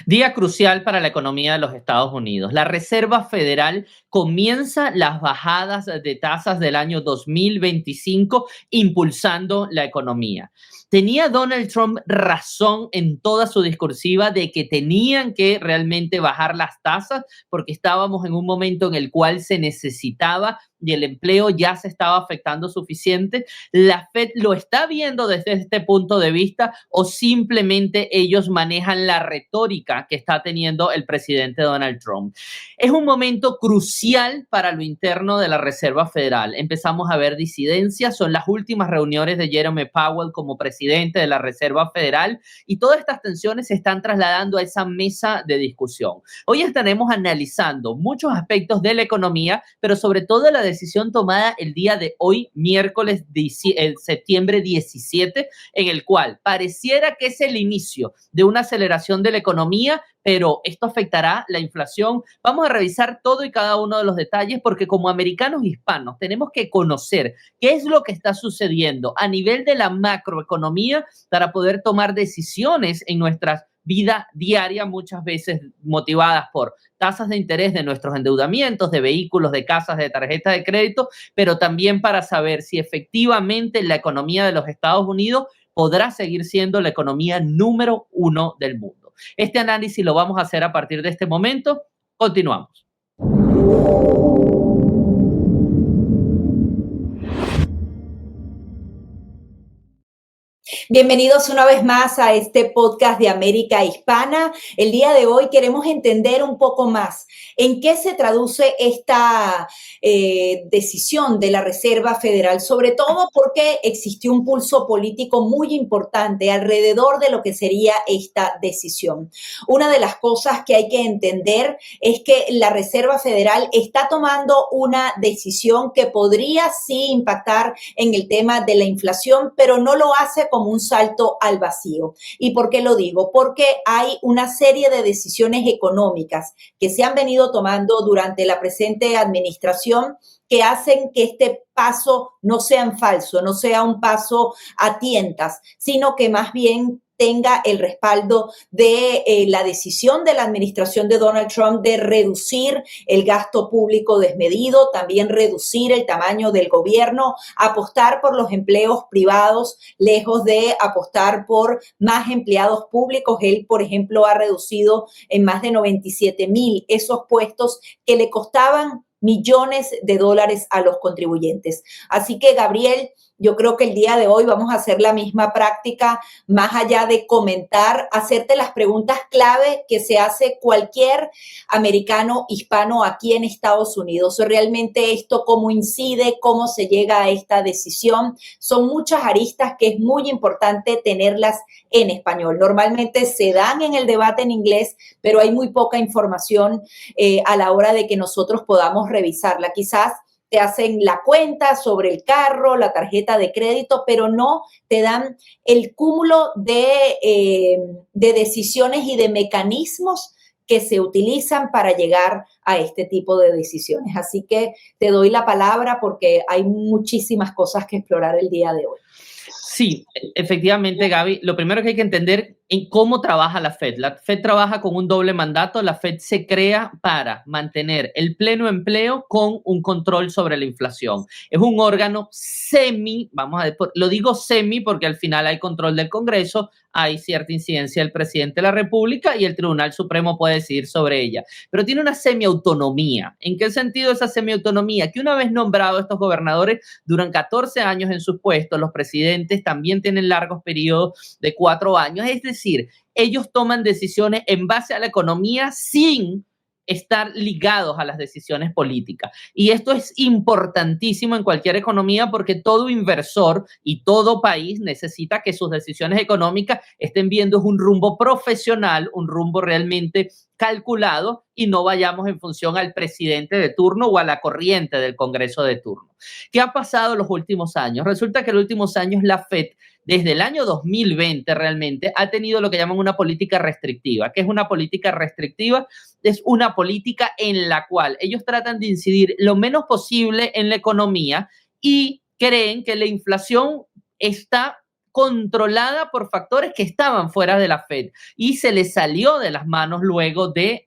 Día crucial para la economía de los Estados Unidos. La Reserva Federal comienza las bajadas de tasas del año 2025, impulsando la economía. ¿Tenía Donald Trump razón en toda su discursiva de que tenían que realmente bajar las tasas porque estábamos en un momento en el cual se necesitaba y el empleo ya se estaba afectando suficiente? ¿La Fed lo está viendo desde este punto de vista o simplemente ellos manejan la retórica que está teniendo el presidente Donald Trump? Es un momento crucial para lo interno de la Reserva Federal. Empezamos a ver disidencias, son las últimas reuniones de Jerome Powell como presidente de la Reserva Federal y todas estas tensiones se están trasladando a esa mesa de discusión. Hoy estaremos analizando muchos aspectos de la economía, pero sobre todo la decisión tomada el día de hoy, miércoles septiembre 17, en el cual pareciera que es el inicio de una aceleración de la economía, pero esto afectará la inflación. Vamos a revisar todo y cada uno de los detalles porque como americanos hispanos tenemos que conocer qué es lo que está sucediendo a nivel de la macroeconomía para poder tomar decisiones en nuestras vida diaria, muchas veces motivadas por tasas de interés de nuestros endeudamientos, de vehículos, de casas, de tarjetas de crédito, pero también para saber si efectivamente la economía de los Estados Unidos podrá seguir siendo la economía número uno del mundo. Este análisis lo vamos a hacer a partir de este momento. Continuamos. Bienvenidos una vez más a este podcast de América Hispana. El día de hoy queremos entender un poco más en qué se traduce esta decisión de la Reserva Federal, sobre todo porque existió un pulso político muy importante alrededor de lo que sería esta decisión. Una de las cosas que hay que entender es que la Reserva Federal está tomando una decisión que podría sí impactar en el tema de la inflación, pero no lo hace como un salto al vacío. ¿Y por qué lo digo? Porque hay una serie de decisiones económicas que se han venido tomando durante la presente administración que hacen que este paso no sea en falso, no sea un paso a tientas, sino que más bien tenga el respaldo de la decisión de la administración de Donald Trump de reducir el gasto público desmedido, también reducir el tamaño del gobierno, apostar por los empleos privados, lejos de apostar por más empleados públicos. Él, por ejemplo, ha reducido en más de 97,000 esos puestos que le costaban millones de dólares a los contribuyentes. Así que, Gabriel, yo creo que el día de hoy vamos a hacer la misma práctica, más allá de comentar, hacerte las preguntas clave que se hace cualquier americano hispano aquí en Estados Unidos. ¿Realmente esto cómo incide? ¿Cómo se llega a esta decisión? Son muchas aristas que es muy importante tenerlas en español. Normalmente se dan en el debate en inglés, pero hay muy poca información a la hora de que nosotros podamos revisarla. Quizás te hacen la cuenta sobre el carro, la tarjeta de crédito, pero no te dan el cúmulo de decisiones y de mecanismos que se utilizan para llegar a este tipo de decisiones. Así que te doy la palabra porque hay muchísimas cosas que explorar el día de hoy. Sí, efectivamente, Gaby. Lo primero que hay que entender en cómo trabaja la Fed. La Fed trabaja con un doble mandato. La Fed se crea para mantener el pleno empleo con un control sobre la inflación. Es un órgano lo digo semi porque al final hay control del Congreso, hay cierta incidencia del presidente de la República y el Tribunal Supremo puede decidir sobre ella. Pero tiene una semiautonomía. ¿En qué sentido esa semiautonomía? Que una vez nombrados estos gobernadores duran 14 años en sus puestos, los presidentes también tienen largos periodos de 4 años. Es decir, ellos toman decisiones en base a la economía sin estar ligados a las decisiones políticas. Y esto es importantísimo en cualquier economía porque todo inversor y todo país necesita que sus decisiones económicas estén viendo un rumbo profesional, un rumbo realmente calculado y no vayamos en función al presidente de turno o a la corriente del Congreso de turno. ¿Qué ha pasado en los últimos años? Resulta que en los últimos años la Fed, desde el año 2020 realmente, ha tenido lo que llaman una política restrictiva. ¿Qué es una política restrictiva? Es una política en la cual ellos tratan de incidir lo menos posible en la economía y creen que la inflación está controlada por factores que estaban fuera de la Fed y se le salió de las manos luego de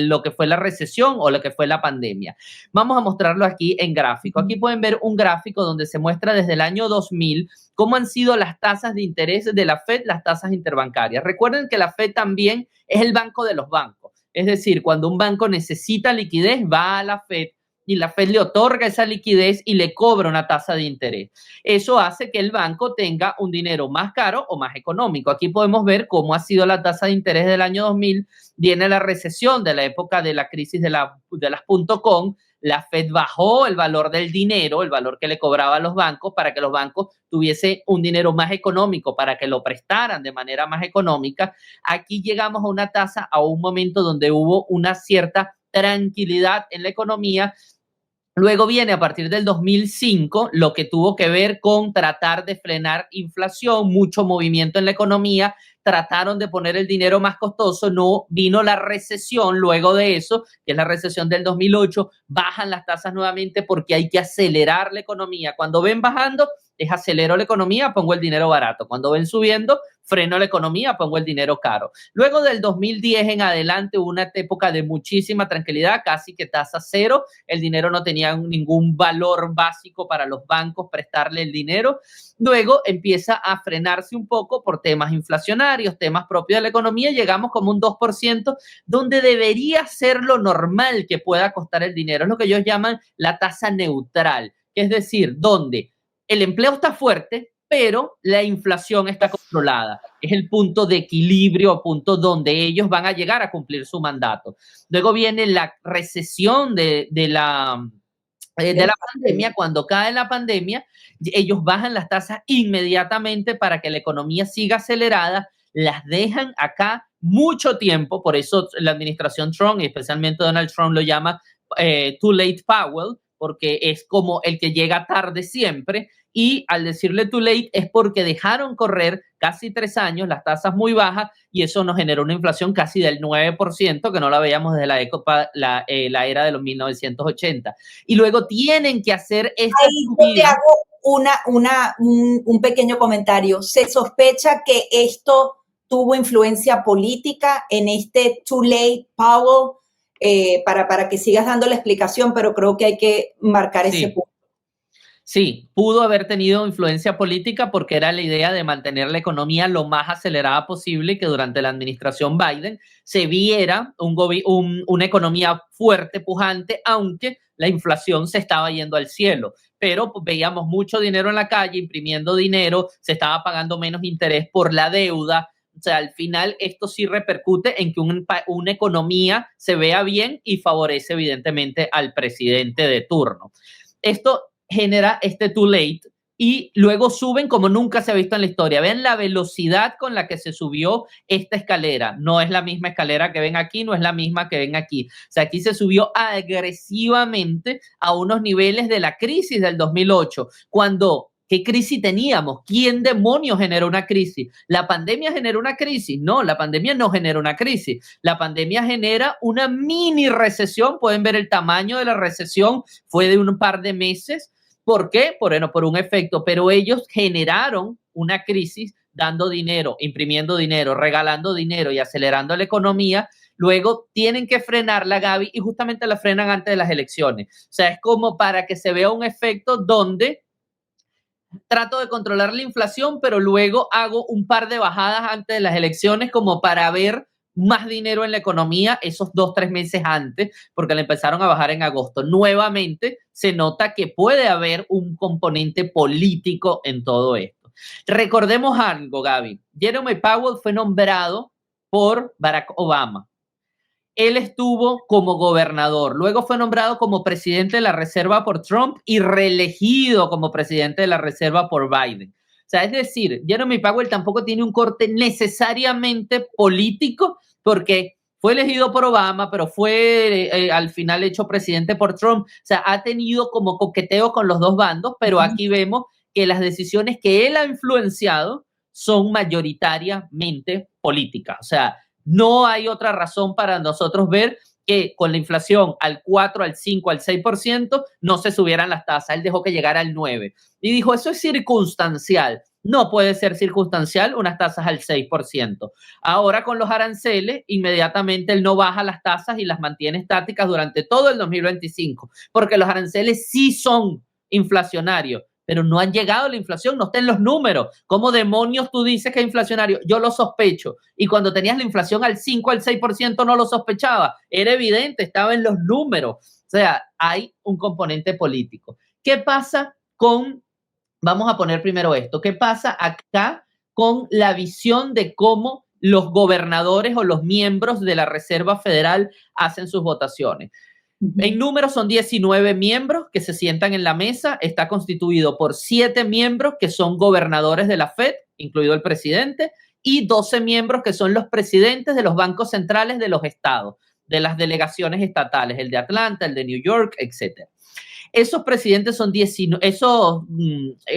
lo que fue la recesión o lo que fue la pandemia. Vamos a mostrarlo aquí en gráfico. Aquí pueden ver un gráfico donde se muestra desde el año 2000 cómo han sido las tasas de interés de la Fed, las tasas interbancarias. Recuerden que la Fed también es el banco de los bancos. Es decir, cuando un banco necesita liquidez, va a la Fed y la Fed le otorga esa liquidez y le cobra una tasa de interés. Eso hace que el banco tenga un dinero más caro o más económico. Aquí podemos ver cómo ha sido la tasa de interés del año 2000. Viene la recesión de la época de la crisis de las .com. La Fed bajó el valor del dinero, el valor que le cobraba a los bancos para que los bancos tuviesen un dinero más económico, para que lo prestaran de manera más económica. Aquí llegamos a una tasa, a un momento donde hubo una cierta tranquilidad en la economía. Luego viene a partir del 2005 lo que tuvo que ver con tratar de frenar inflación, mucho movimiento en la economía, trataron de poner el dinero más costoso, no vino la recesión luego de eso, que es la recesión del 2008, bajan las tasas nuevamente porque hay que acelerar la economía. Cuando ven bajando, es acelero la economía, pongo el dinero barato. Cuando ven subiendo, freno la economía, pongo el dinero caro. Luego del 2010 en adelante, una época de muchísima tranquilidad, casi que tasa cero. El dinero no tenía ningún valor básico para los bancos prestarle el dinero. Luego empieza a frenarse un poco por temas inflacionarios, temas propios de la economía. Llegamos como un 2%, donde debería ser lo normal que pueda costar el dinero. Es lo que ellos llaman la tasa neutral. Es decir, donde el empleo está fuerte, pero la inflación está controlada. Es el punto de equilibrio, punto donde ellos van a llegar a cumplir su mandato. Luego viene la recesión de la pandemia. Cuando cae la pandemia, ellos bajan las tasas inmediatamente para que la economía siga acelerada, las dejan acá mucho tiempo, por eso la administración Trump, y especialmente Donald Trump, lo llama too late Powell, porque es como el que llega tarde siempre, y al decirle too late es porque dejaron correr casi 3 años las tasas muy bajas y eso nos generó una inflación casi del 9%, que no la veíamos desde la era de los 1980. Y luego tienen que hacer esta subida. Te hago un pequeño comentario. Se sospecha que esto tuvo influencia política en este too late Powell, para que sigas dando la explicación, pero creo que hay que marcar ese punto. Sí, pudo haber tenido influencia política porque era la idea de mantener la economía lo más acelerada posible y que durante la administración Biden se viera una economía fuerte, pujante, aunque la inflación se estaba yendo al cielo. Pero pues, veíamos mucho dinero en la calle, imprimiendo dinero, se estaba pagando menos interés por la deuda. O sea, al final esto sí repercute en que una economía se vea bien y favorece evidentemente al presidente de turno. Esto genera este too late y luego suben como nunca se ha visto en la historia. Vean la velocidad con la que se subió esta escalera. No es la misma escalera que ven aquí, no es la misma que ven aquí. O sea, aquí se subió agresivamente a unos niveles de la crisis del 2008, cuando ¿qué crisis teníamos? ¿Quién demonios generó una crisis? ¿La pandemia generó una crisis? No, la pandemia no generó una crisis. La pandemia genera una mini recesión. Pueden ver el tamaño de la recesión. Fue de un par de meses. ¿Por qué? Bueno, por un efecto. Pero ellos generaron una crisis dando dinero, imprimiendo dinero, regalando dinero y acelerando la economía. Luego tienen que frenarla, Gaby, y justamente la frenan antes de las elecciones. O sea, es como para que se vea un efecto donde trato de controlar la inflación, pero luego hago un par de bajadas antes de las elecciones como para ver más dinero en la economía esos 2-3 meses antes, porque la empezaron a bajar en agosto. Nuevamente se nota que puede haber un componente político en todo esto. Recordemos algo, Gaby. Jerome Powell fue nombrado por Barack Obama. Él estuvo como gobernador, luego fue nombrado como presidente de la Reserva por Trump y reelegido como presidente de la Reserva por Biden. O sea, es decir, Jerome Powell tampoco tiene un corte necesariamente político porque fue elegido por Obama, pero fue al final hecho presidente por Trump. O sea, ha tenido como coqueteo con los dos bandos, pero aquí vemos que las decisiones que él ha influenciado son mayoritariamente políticas. O sea, no hay otra razón para nosotros ver que con la inflación al 4, al 5, al 6% no se subieran las tasas. Él dejó que llegara al 9%. Y dijo, eso es circunstancial. No puede ser circunstancial unas tasas al 6%. Ahora con los aranceles, inmediatamente él no baja las tasas y las mantiene estáticas durante todo el 2025, porque los aranceles sí son inflacionarios, pero no han llegado a la inflación, no está en los números. ¿Cómo demonios tú dices que es inflacionario? Yo lo sospecho. Y cuando tenías la inflación al 5, al 6%, no lo sospechaba. Era evidente, estaba en los números. O sea, hay un componente político. ¿Qué pasa con Vamos a poner primero esto? ¿Qué pasa acá con la visión de cómo los gobernadores o los miembros de la Reserva Federal hacen sus votaciones? En número son 19 miembros que se sientan en la mesa. Está constituido por 7 miembros que son gobernadores de la Fed, incluido el presidente, y 12 miembros que son los presidentes de los bancos centrales de los estados, de las delegaciones estatales, el de Atlanta, el de New York, etc. Esos presidentes son 19,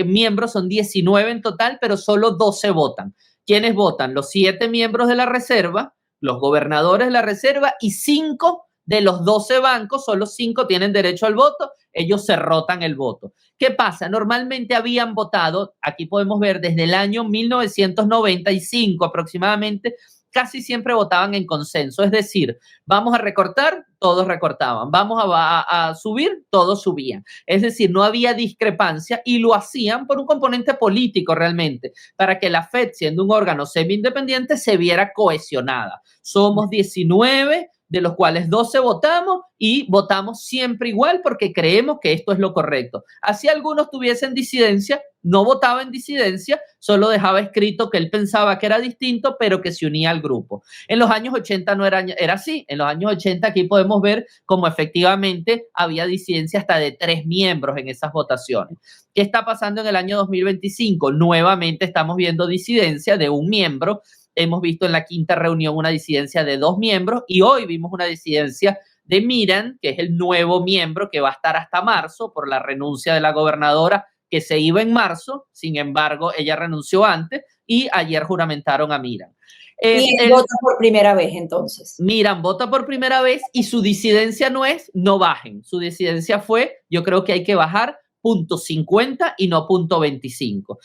miembros son 19 en total, pero solo 12 votan. ¿Quiénes votan? Los 7 miembros de la reserva, los gobernadores de la reserva y 5 de los 12 bancos, solo 5 tienen derecho al voto, ellos se rotan el voto. ¿Qué pasa? Normalmente habían votado, aquí podemos ver desde el año 1995 aproximadamente, casi siempre votaban en consenso, es decir, vamos a recortar, todos recortaban, vamos a subir, todos subían. Es decir, no había discrepancia y lo hacían por un componente político realmente, para que la Fed, siendo un órgano semi-independiente, se viera cohesionada. Somos 19, de los cuales 12 votamos y votamos siempre igual porque creemos que esto es lo correcto. Así algunos tuviesen disidencia, no votaba en disidencia, solo dejaba escrito que él pensaba que era distinto, pero que se unía al grupo. En los años 80 no era así. En los años 80 aquí podemos ver cómo efectivamente había disidencia hasta de 3 miembros en esas votaciones. ¿Qué está pasando en el año 2025? Nuevamente estamos viendo disidencia de un miembro. Hemos visto en la quinta reunión una disidencia de 2 miembros y hoy vimos una disidencia de Miriam, que es el nuevo miembro que va a estar hasta marzo por la renuncia de la gobernadora que se iba en marzo. Sin embargo, ella renunció antes y ayer juramentaron a Miriam. Y él vota por primera vez entonces. Miriam vota por primera vez y su disidencia no es no bajen. Su disidencia fue yo creo que hay que bajar 0.50 y no 0.25.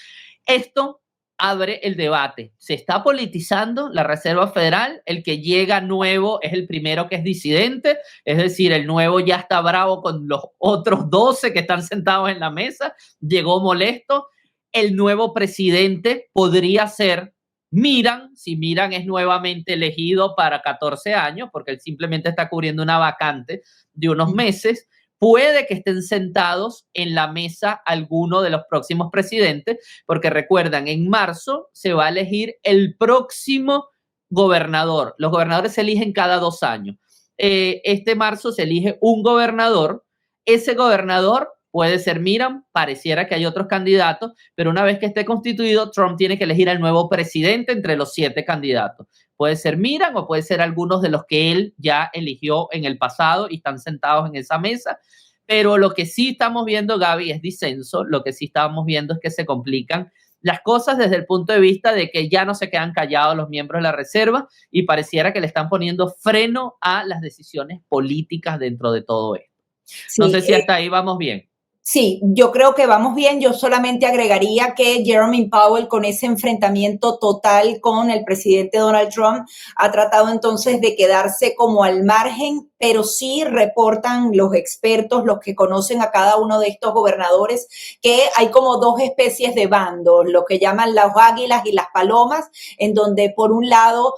Esto abre el debate. Se está politizando la Reserva Federal. El que llega nuevo es el primero que es disidente, es decir, el nuevo ya está bravo con los otros 12 que están sentados en la mesa, llegó molesto. El nuevo presidente podría ser Miriam, si Miriam es nuevamente elegido para 14 años, porque él simplemente está cubriendo una vacante de unos meses. Puede que estén sentados en la mesa alguno de los próximos presidentes, porque recuerdan, en marzo se va a elegir el próximo gobernador. Los gobernadores se eligen cada 2 años. Este marzo se elige un gobernador. Ese gobernador puede ser Miriam, pareciera que hay otros candidatos, pero una vez que esté constituido, Trump tiene que elegir al nuevo presidente entre los 7 candidatos. Puede ser Miriam o puede ser algunos de los que él ya eligió en el pasado y están sentados en esa mesa. Pero lo que sí estamos viendo, Gaby, es disenso. Lo que sí estamos viendo es que se complican las cosas desde el punto de vista de que ya no se quedan callados los miembros de la reserva y pareciera que le están poniendo freno a las decisiones políticas dentro de todo esto. Sí, no sé si hasta ahí vamos bien. Sí, yo creo que vamos bien. Yo solamente agregaría que Jerome Powell, con ese enfrentamiento total con el presidente Donald Trump, ha tratado entonces de quedarse como al margen, pero sí reportan los expertos, los que conocen a cada uno de estos gobernadores, que hay como 2 especies de bandos, lo que llaman las águilas y las palomas, en donde por un lado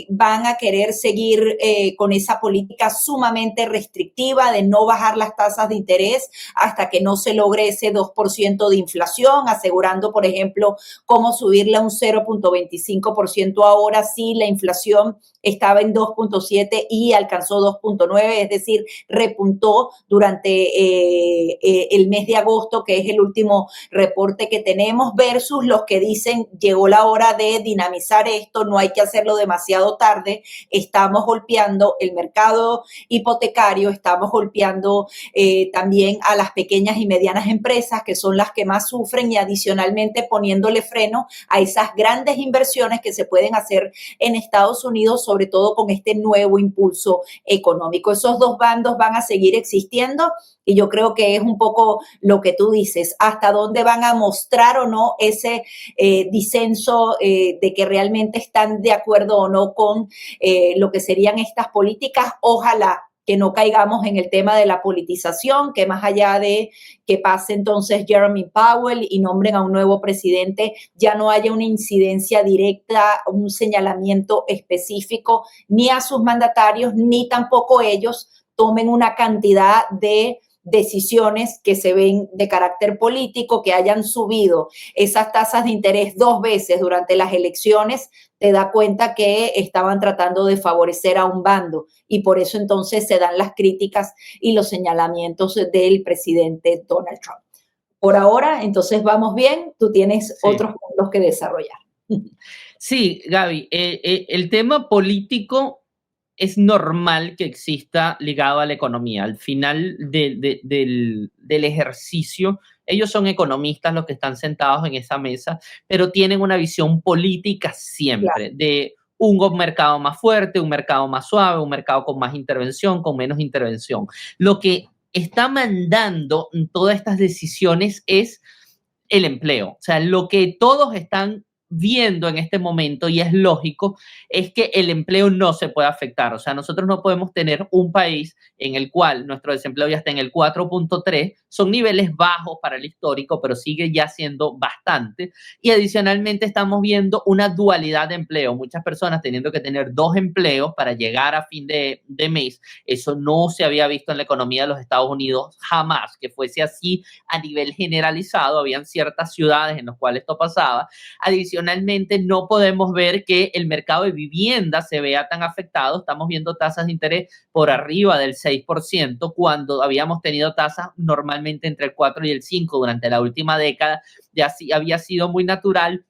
van a querer seguir con esa política sumamente restrictiva de no bajar las tasas de interés hasta que no se logre ese 2% de inflación, asegurando, por ejemplo, cómo subirla a un 0.25% ahora sí la inflación estaba en 2.7 y alcanzó 2.9, es decir, repuntó durante el mes de agosto, que es el último reporte que tenemos, versus los que dicen llegó la hora de dinamizar esto, no hay que hacerlo demasiado tarde, estamos golpeando el mercado hipotecario, estamos golpeando también a las pequeñas pequeñas y medianas empresas, que son las que más sufren, y adicionalmente poniéndole freno a esas grandes inversiones que se pueden hacer en Estados Unidos, sobre todo con este nuevo impulso económico. Esos dos bandos van a seguir existiendo y yo creo que es un poco lo que tú dices, hasta dónde van a mostrar o no ese disenso de que realmente están de acuerdo o no con lo que serían estas políticas. Ojalá que no caigamos en el tema de la politización, que más allá de que pase entonces Jeremy Powell y nombren a un nuevo presidente, ya no haya una incidencia directa, un señalamiento específico, ni a sus mandatarios, ni tampoco ellos tomen una cantidad de decisiones que se ven de carácter político, que hayan subido esas tasas de interés 2 veces durante las elecciones, te da cuenta que estaban tratando de favorecer a un bando y por eso entonces se dan las críticas y los señalamientos del presidente Donald Trump. Por ahora, entonces vamos bien, tú tienes otros puntos que desarrollar. Sí, Gaby, el tema político es normal que exista ligado a la economía. Al final del ejercicio, ellos son economistas los que están sentados en esa mesa, pero tienen una visión política siempre, claro, de un mercado más fuerte, un mercado más suave, un mercado con más intervención, con menos intervención. Lo que está mandando en todas estas decisiones es el empleo. O sea, lo que todos están viendo en este momento, y es lógico, es que el empleo no se puede afectar. O sea, nosotros no podemos tener un país en el cual nuestro desempleo ya está en el 4.3, son niveles bajos para el histórico, pero sigue ya siendo bastante. Y adicionalmente estamos viendo una dualidad de empleo, muchas personas teniendo que tener 2 empleos para llegar a fin de mes. Eso no se había visto en la economía de los Estados Unidos jamás, que fuese así a nivel generalizado. Habían ciertas ciudades en las cuales esto pasaba. Adicionalmente, no podemos ver que el mercado de vivienda se vea tan afectado. Estamos viendo tasas de interés por arriba del 6%, cuando habíamos tenido tasas normalmente entre el 4 y el 5 durante la última década. Ya sí había sido muy natural.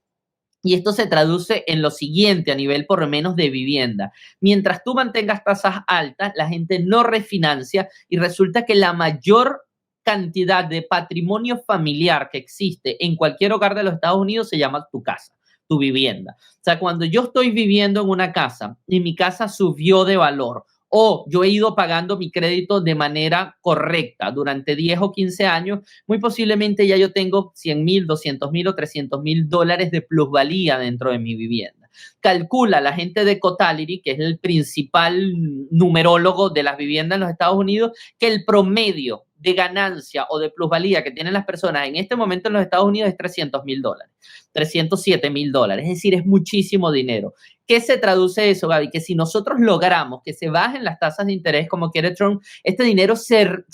Y esto se traduce en lo siguiente a nivel por lo menos de vivienda. Mientras tú mantengas tasas altas, la gente no refinancia y resulta que la mayor cantidad de patrimonio familiar que existe en cualquier hogar de los Estados Unidos se llama tu casa, tu vivienda. O sea, cuando yo estoy viviendo en una casa y mi casa subió de valor, o yo he ido pagando mi crédito de manera correcta durante 10 o 15 años, muy posiblemente ya yo tengo 100,000, 200,000 o 300,000 dólares de plusvalía dentro de mi vivienda. Calcula la gente de Cotality, que es el principal numerólogo de las viviendas en los Estados Unidos, que el promedio de ganancia o de plusvalía que tienen las personas en este momento en los Estados Unidos es $300,000, $307,000. Es decir, es muchísimo dinero. ¿Qué se traduce eso, Gaby? Que si nosotros logramos que se bajen las tasas de interés como quiere Trump, este dinero se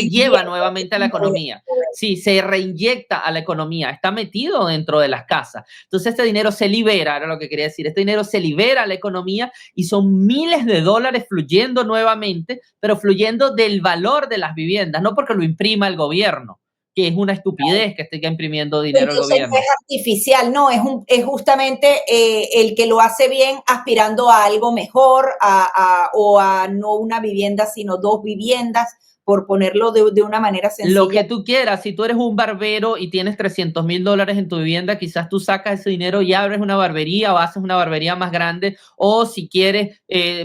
lleva nuevamente a la economía. Sí, se reinyecta a la economía, está metido dentro de las casas. Entonces este dinero se libera, era lo que quería decir, este dinero se libera a la economía y son miles de dólares fluyendo nuevamente, pero fluyendo del valor de las viviendas, no porque lo imprima el gobierno, que es una estupidez que esté imprimiendo dinero el gobierno. No es artificial, no, es justamente el que lo hace bien aspirando a algo mejor, o a no una vivienda, sino 2 viviendas, por ponerlo de una manera sencilla. Lo que tú quieras, si tú eres un barbero y tienes $300,000 en tu vivienda, quizás tú sacas ese dinero y abres una barbería o haces una barbería más grande, o si quieres,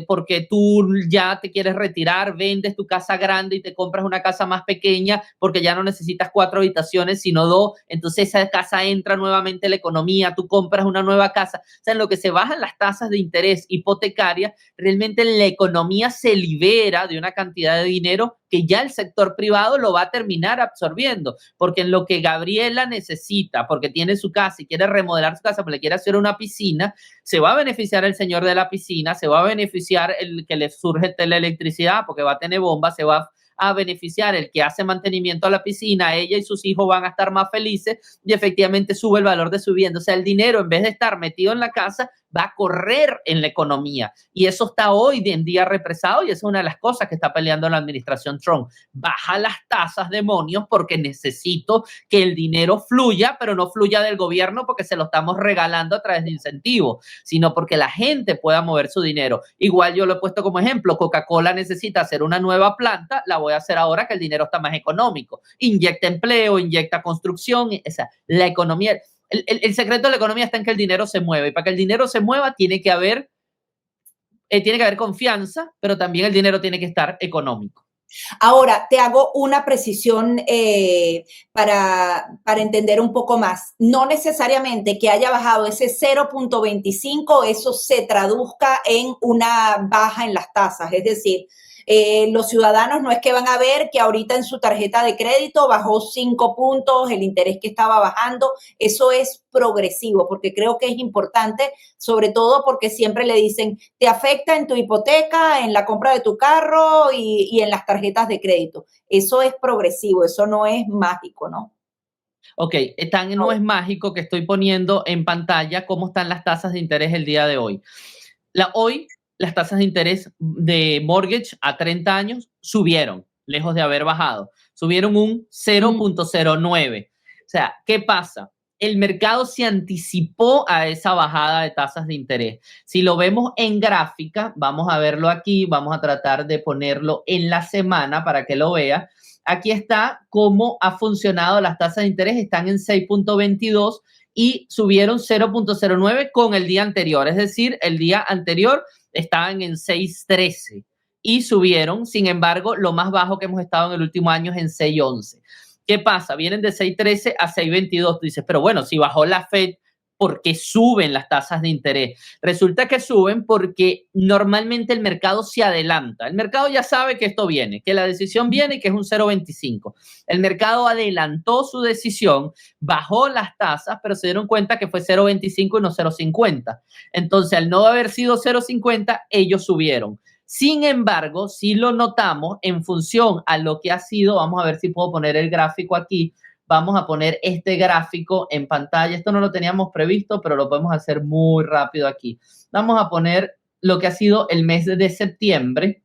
porque tú ya te quieres retirar, vendes tu casa grande y te compras una casa más pequeña porque ya no necesitas 4 habitaciones, sino 2, entonces esa casa entra nuevamente en la economía, tú compras una nueva casa. O sea, en lo que se bajan las tasas de interés hipotecarias, realmente la economía se libera de una cantidad de dinero que ya el sector privado lo va a terminar absorbiendo, porque en lo que Gabriela necesita, porque tiene su casa y quiere remodelar su casa, porque le quiere hacer una piscina, se va a beneficiar el señor de la piscina, se va a beneficiar el que le surge la electricidad, porque va a tener bombas, se va a beneficiar el que hace mantenimiento a la piscina, ella y sus hijos van a estar más felices y efectivamente sube el valor de su vivienda. O sea, el dinero en vez de estar metido en la casa va a correr en la economía y eso está hoy en día represado y esa es una de las cosas que está peleando la administración Trump. Baja las tasas, demonios, porque necesito que el dinero fluya, pero no fluya del gobierno porque se lo estamos regalando a través de incentivos, sino porque la gente pueda mover su dinero. Igual yo lo he puesto como ejemplo, Coca-Cola necesita hacer una nueva planta, la voy a hacer ahora que el dinero está más económico. Inyecta empleo, inyecta construcción, o sea, la economía. El secreto de la economía está en que el dinero se mueve y para que el dinero se mueva tiene que haber confianza, pero también el dinero tiene que estar económico. Ahora, te hago una precisión para entender un poco más. No necesariamente que haya bajado ese 0.25, eso se traduzca en una baja en las tasas. Es decir, los ciudadanos no es que van a ver que ahorita en su tarjeta de crédito bajó 5 puntos, el interés que estaba bajando. Eso es progresivo, porque creo que es importante, sobre todo porque siempre le dicen, te afecta en tu hipoteca, en la compra de tu carro y en las tarjetas de crédito. Eso es progresivo, eso no es mágico, ¿no? Ok, no es mágico que estoy poniendo en pantalla cómo están las tasas de interés el día de hoy. Hoy las tasas de interés de mortgage a 30 años subieron, lejos de haber bajado. Subieron un 0.09. O sea, ¿qué pasa? El mercado se anticipó a esa bajada de tasas de interés. Si lo vemos en gráfica, vamos a verlo aquí, vamos a tratar de ponerlo en la semana para que lo vea. Aquí está cómo ha funcionado las tasas de interés, están en 6.22 y subieron 0.09 con el día anterior, es decir, el día anterior estaban en 6.13 y subieron, sin embargo, lo más bajo que hemos estado en el último año es en 6.11. ¿Qué pasa? Vienen de 6.13 a 6.22. Tú dices, pero bueno, si bajó la Fed, ¿por qué suben las tasas de interés? Resulta que suben porque normalmente el mercado se adelanta. El mercado ya sabe que esto viene, que la decisión viene y que es un 0.25. El mercado adelantó su decisión, bajó las tasas, pero se dieron cuenta que fue 0.25 y no 0.50. Entonces, al no haber sido 0.50, ellos subieron. Sin embargo, si lo notamos en función a lo que ha sido, vamos a ver si puedo poner el gráfico aquí. Vamos a poner este gráfico en pantalla. Esto no lo teníamos previsto, pero lo podemos hacer muy rápido aquí. Vamos a poner lo que ha sido el mes de septiembre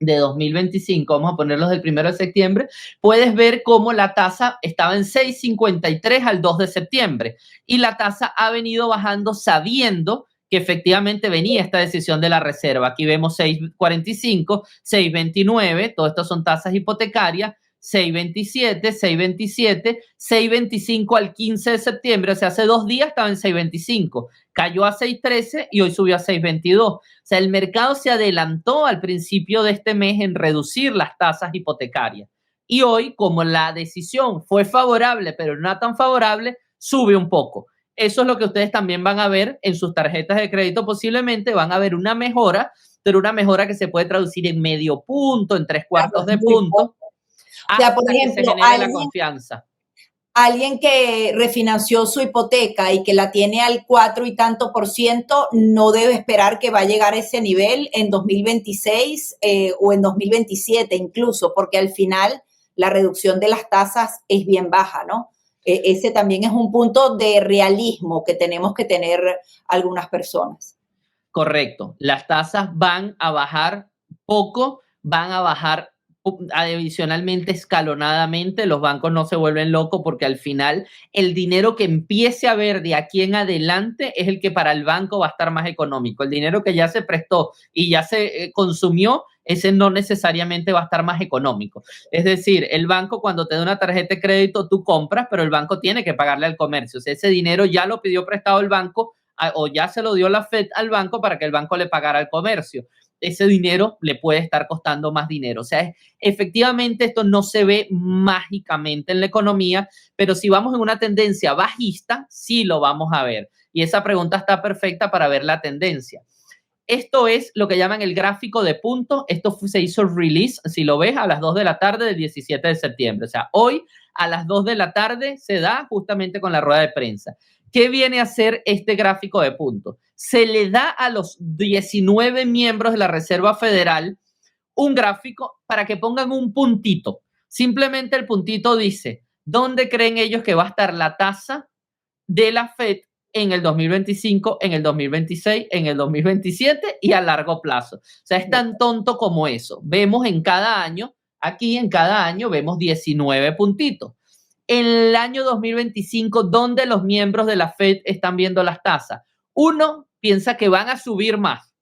de 2025. Vamos a ponerlos del 1 de septiembre. Puedes ver cómo la tasa estaba en 6.53 al 2 de septiembre y la tasa ha venido bajando sabiendo que efectivamente venía esta decisión de la reserva. Aquí vemos 6.45, 6.29, todo esto son tasas hipotecarias, 6.27, 6.27, 6.25 al 15 de septiembre, o sea, hace 2 días estaba en 6.25, cayó a 6.13 y hoy subió a 6.22. O sea, el mercado se adelantó al principio de este mes en reducir las tasas hipotecarias. Y hoy, como la decisión fue favorable, pero no tan favorable, sube un poco. Eso es lo que ustedes también van a ver en sus tarjetas de crédito. Posiblemente van a ver una mejora, pero una mejora que se puede traducir en medio punto, en 3/4 de punto. O sea, por ejemplo, que se genere la confianza. Alguien que refinanció su hipoteca y que la tiene al 4 y tanto por ciento, no debe esperar que va a llegar a ese nivel en 2026 o en 2027 incluso, porque al final la reducción de las tasas es bien baja, ¿no? Ese también es un punto de realismo que tenemos que tener algunas personas. Correcto. Las tasas van a bajar poco, van a bajar adicionalmente escalonadamente. Los bancos no se vuelven locos porque al final el dinero que empiece a ver de aquí en adelante es el que para el banco va a estar más económico. El dinero que ya se prestó y ya se consumió, ese no necesariamente va a estar más económico. Es decir, el banco cuando te da una tarjeta de crédito, tú compras, pero el banco tiene que pagarle al comercio. O sea, ese dinero ya lo pidió prestado el banco o ya se lo dio la Fed al banco para que el banco le pagara al comercio. Ese dinero le puede estar costando más dinero. O sea, efectivamente esto no se ve mágicamente en la economía, pero si vamos en una tendencia bajista, sí lo vamos a ver. Y esa pregunta está perfecta para ver la tendencia. Esto es lo que llaman el gráfico de puntos. Esto se hizo release, si lo ves, a las 2 de la tarde del 17 de septiembre. O sea, hoy a las 2 de la tarde se da justamente con la rueda de prensa. ¿Qué viene a hacer este gráfico de puntos? Se le da a los 19 miembros de la Reserva Federal un gráfico para que pongan un puntito. Simplemente el puntito dice, ¿dónde creen ellos que va a estar la tasa de la Fed en el 2025, en el 2026, en el 2027 y a largo plazo? O sea, es tan tonto como eso. Vemos en cada año, aquí en cada año vemos 19 puntitos. En el año 2025, ¿dónde los miembros de la Fed están viendo las tasas? 1 piensa que van a subir más.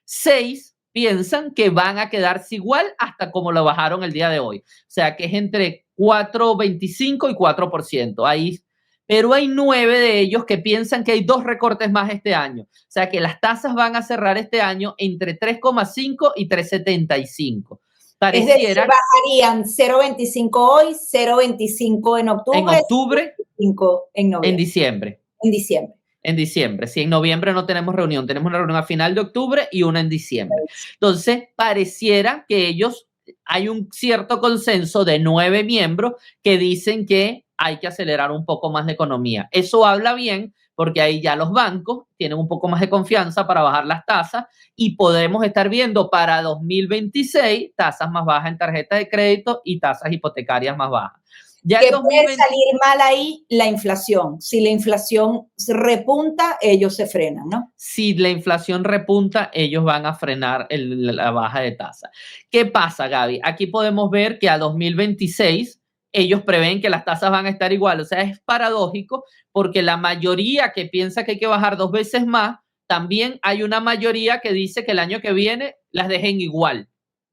6 piensan que van a quedarse igual hasta como lo bajaron el día de hoy. O sea, que es entre 4,25 y 4%. Ahí, pero hay 9 de ellos que piensan que hay 2 recortes más este año. O sea, que las tasas van a cerrar este año entre 3,5 y 3,75. Pareciera, es decir, bajarían 0,25 hoy, 0,25 en octubre. En octubre, 0,25 en noviembre. En diciembre. En diciembre. En diciembre. Sí, en noviembre no tenemos reunión. Tenemos una reunión a final de octubre y una en diciembre. Entonces, pareciera que ellos, hay un cierto consenso de 9 miembros que dicen que hay que acelerar un poco más la economía. Eso habla bien porque ahí ya los bancos tienen un poco más de confianza para bajar las tasas y podemos estar viendo para 2026 tasas más bajas en tarjeta de crédito y tasas hipotecarias más bajas. Ya que puede salir mal ahí la inflación. Si la inflación repunta, ellos se frenan, ¿no? Si la inflación repunta, ellos van a frenar la baja de tasa. ¿Qué pasa, Gaby? Aquí podemos ver que a 2026 ellos prevén que las tasas van a estar igual. O sea, es paradójico porque la mayoría que piensa que hay que bajar 2 veces más, también hay una mayoría que dice que el año que viene las dejen igual.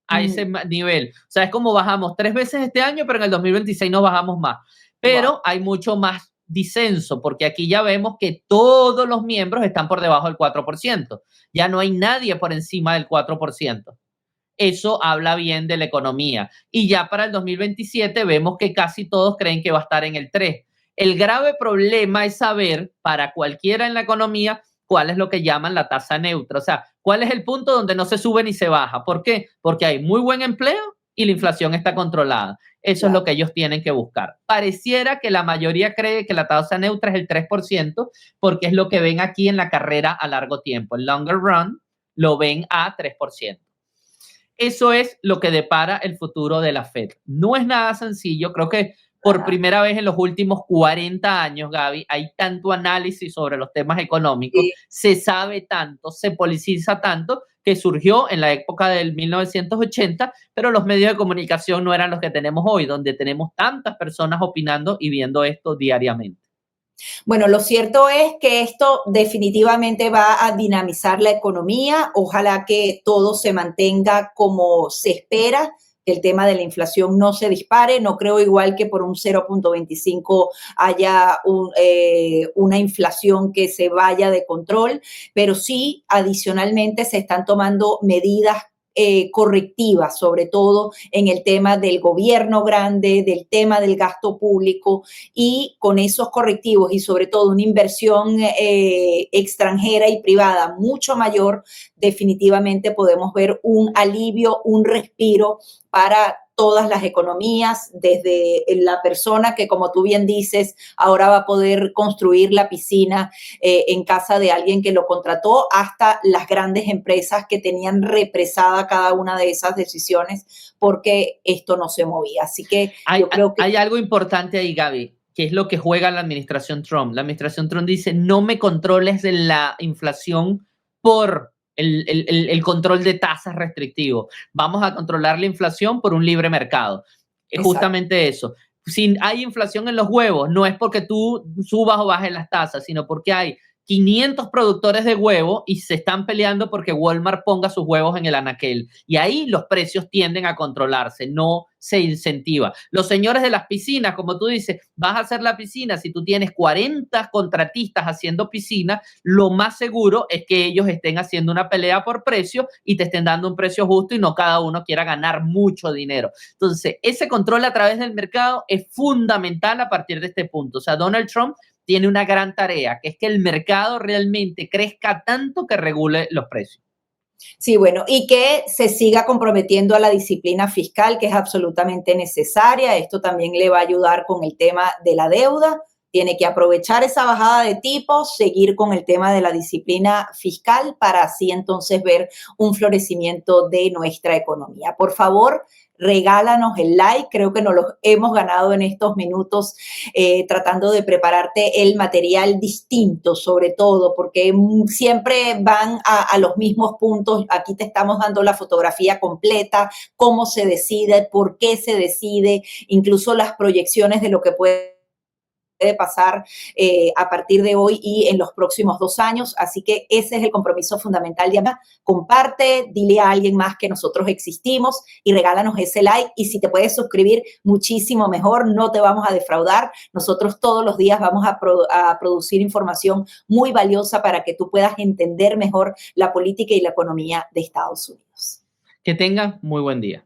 A ese nivel. O sea, es como bajamos 3 veces este año, pero en el 2026 nos bajamos más. Pero hay mucho más disenso, porque aquí ya vemos que todos los miembros están por debajo del 4%. Ya no hay nadie por encima del 4%. Eso habla bien de la economía. Y ya para el 2027 vemos que casi todos creen que va a estar en el 3%. El grave problema es saber, para cualquiera en la economía, cuál es lo que llaman la tasa neutra. O sea, cuál es el punto donde no se sube ni se baja. ¿Por qué? Porque hay muy buen empleo y la inflación está controlada. Eso es lo que ellos tienen que buscar. Pareciera que la mayoría cree que la tasa neutra es el 3%, porque es lo que ven aquí en la carrera a largo tiempo. El longer run lo ven a 3%. Eso es lo que depara el futuro de la Fed. No es nada sencillo. Creo que por primera vez en los últimos 40 años, Gaby, hay tanto análisis sobre los temas económicos, se sabe tanto, se politiza tanto, que surgió en la época del 1980, pero los medios de comunicación no eran los que tenemos hoy, donde tenemos tantas personas opinando y viendo esto diariamente. Bueno, lo cierto es que esto definitivamente va a dinamizar la economía. Ojalá que todo se mantenga como se espera, que el tema de la inflación no se dispare. No creo igual que por un 0,25 haya una inflación que se vaya de control, pero sí, adicionalmente, se están tomando medidas correctivas, sobre todo en el tema del gobierno grande, del tema del gasto público, y con esos correctivos y sobre todo una inversión extranjera y privada mucho mayor, definitivamente podemos ver un alivio, un respiro para todas las economías, desde la persona que, como tú bien dices, ahora va a poder construir la piscina en casa de alguien que lo contrató, hasta las grandes empresas que tenían represada cada una de esas decisiones porque esto no se movía. Así que yo creo que... Hay algo importante ahí, Gaby, que es lo que juega la administración Trump. La administración Trump dice, no me controles de la inflación por el control de tasas restrictivo. Vamos a controlar la inflación por un libre mercado. Es justamente eso. Si hay inflación en los huevos, no es porque tú subas o bajes las tasas, sino porque hay 500 productores de huevo y se están peleando porque Walmart ponga sus huevos en el anaquel. Y ahí los precios tienden a controlarse, no se incentiva. Los señores de las piscinas, como tú dices, vas a hacer la piscina. Si tú tienes 40 contratistas haciendo piscina, lo más seguro es que ellos estén haciendo una pelea por precio y te estén dando un precio justo y no cada uno quiera ganar mucho dinero. Entonces, ese control a través del mercado es fundamental a partir de este punto. O sea, Donald Trump tiene una gran tarea, que es que el mercado realmente crezca tanto que regule los precios. Sí, bueno, y que se siga comprometiendo a la disciplina fiscal, que es absolutamente necesaria. Esto también le va a ayudar con el tema de la deuda. tiene que aprovechar esa bajada de tipos, seguir con el tema de la disciplina fiscal para así entonces ver un florecimiento de nuestra economía. Por favor, regálanos el like, creo que nos lo hemos ganado en estos minutos tratando de prepararte el material distinto, sobre todo, porque siempre van a los mismos puntos. Aquí te estamos dando la fotografía completa, cómo se decide, por qué se decide, incluso las proyecciones de lo que puede pasar a partir de hoy y en los próximos 2 años. Así que ese es el compromiso fundamental de Ana. Comparte, dile a alguien más que nosotros existimos y regálanos ese like. Y si te puedes suscribir, muchísimo mejor, no te vamos a defraudar. Nosotros todos los días vamos a producir información muy valiosa para que tú puedas entender mejor la política y la economía de Estados Unidos. Que tengan muy buen día.